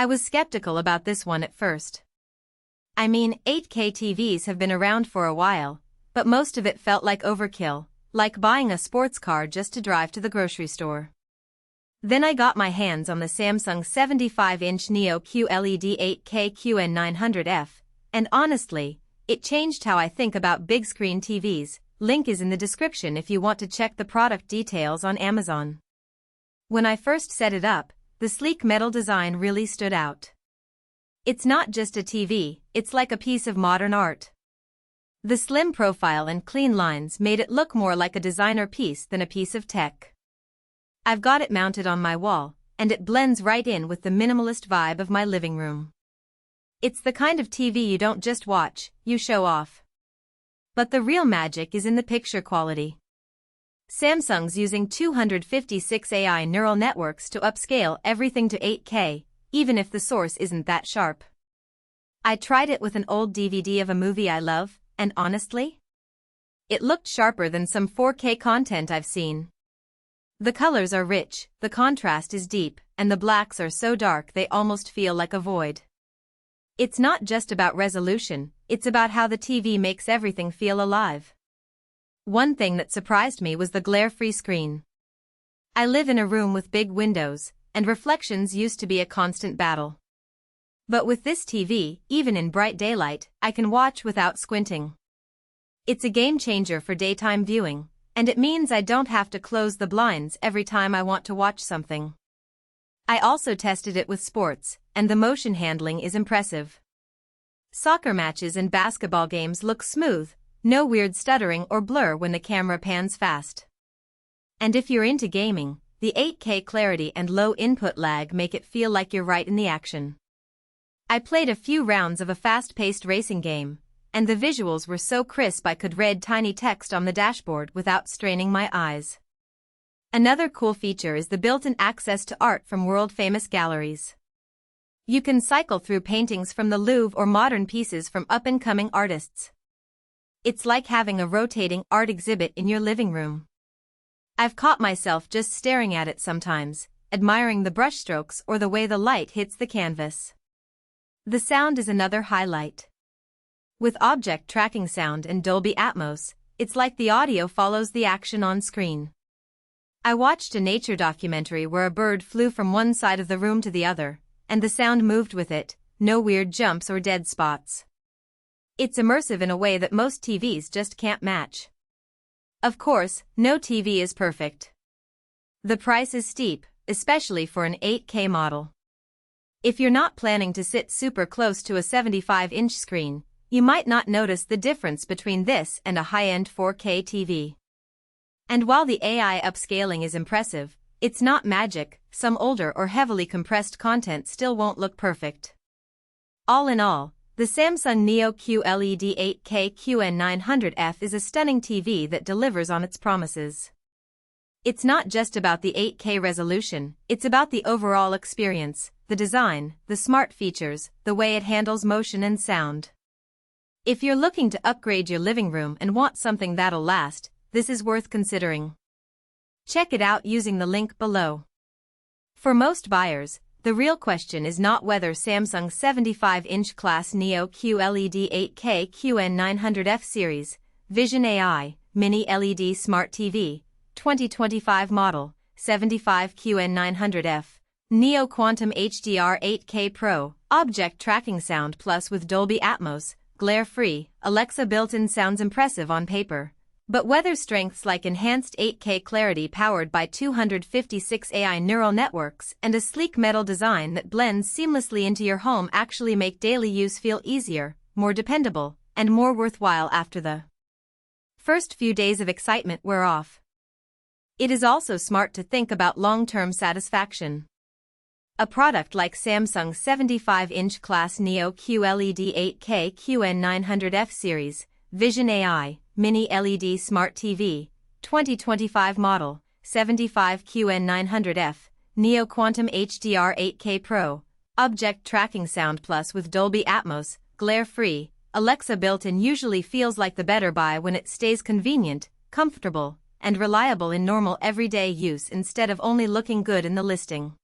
I was skeptical about this one at first. I mean, 8K TVs have been around for a while, but most of it felt like overkill, like buying a sports car just to drive to the grocery store. Then I got my hands on the Samsung 75-inch Neo QLED 8K QN900F, and honestly, it changed how I think about big-screen TVs. Link is in the description if you want to check the product details on Amazon. When I first set it up, the sleek metal design really stood out. It's not just a TV, it's like a piece of modern art. The slim profile and clean lines made it look more like a designer piece than a piece of tech. I've got it mounted on my wall, and it blends right in with the minimalist vibe of my living room. It's the kind of TV you don't just watch, you show off. But the real magic is in the picture quality. Samsung's using 256 AI neural networks to upscale everything to 8K, even if the source isn't that sharp. I tried it with an old DVD of a movie I love, and honestly, it looked sharper than some 4K content I've seen. The colors are rich, the contrast is deep, and the blacks are so dark they almost feel like a void. It's not just about resolution, it's about how the TV makes everything feel alive. One thing that surprised me was the glare-free screen. I live in a room with big windows, and reflections used to be a constant battle. But with this TV, even in bright daylight, I can watch without squinting. It's a game changer for daytime viewing, and it means I don't have to close the blinds every time I want to watch something. I also tested it with sports, and the motion handling is impressive. Soccer matches and basketball games look smooth, no weird stuttering or blur when the camera pans fast. And if you're into gaming, the 8K clarity and low input lag make it feel like you're right in the action. I played a few rounds of a fast-paced racing game, and the visuals were so crisp I could read tiny text on the dashboard without straining my eyes. Another cool feature is the built-in access to art from world-famous galleries. You can cycle through paintings from the Louvre or modern pieces from up-and-coming artists. It's like having a rotating art exhibit in your living room. I've caught myself just staring at it sometimes, admiring the brushstrokes or the way the light hits the canvas. The sound is another highlight. With object tracking sound and Dolby Atmos, it's like the audio follows the action on screen. I watched a nature documentary where a bird flew from one side of the room to the other, and the sound moved with it, no weird jumps or dead spots. It's immersive in a way that most TVs just can't match. Of course, no TV is perfect. The price is steep, especially for an 8K model. If you're not planning to sit super close to a 75-inch screen, you might not notice the difference between this and a high-end 4K TV. And while the AI upscaling is impressive, it's not magic. Some older or heavily compressed content still won't look perfect. All in all, the Samsung Neo QLED 8K QN900F is a stunning TV that delivers on its promises. It's not just about the 8K resolution, it's about the overall experience, the design, the smart features, the way it handles motion and sound. If you're looking to upgrade your living room and want something that'll last, this is worth considering. Check it out using the link below. For most buyers, the real question is not whether Samsung's 75-inch Class Neo QLED 8K QN900F series, Vision AI, Mini LED Smart TV, 2025 model, 75 QN900F, Neo Quantum HDR 8K Pro, Object Tracking Sound Plus with Dolby Atmos, glare-free, Alexa built-in sounds impressive on paper. But whether strengths like enhanced 8K clarity powered by 256 AI neural networks and a sleek metal design that blends seamlessly into your home actually make daily use feel easier, more dependable, and more worthwhile after the first few days of excitement wear off. It is also smart to think about long-term satisfaction. A product like Samsung's 75-inch Class Neo QLED 8K QN900F series, Vision AI, Mini LED Smart TV, 2025 model, 75 QN900F, Neo Quantum HDR 8K Pro, Object Tracking Sound Plus with Dolby Atmos, glare-free, Alexa built-in usually feels like the better buy when it stays convenient, comfortable, and reliable in normal everyday use instead of only looking good in the listing.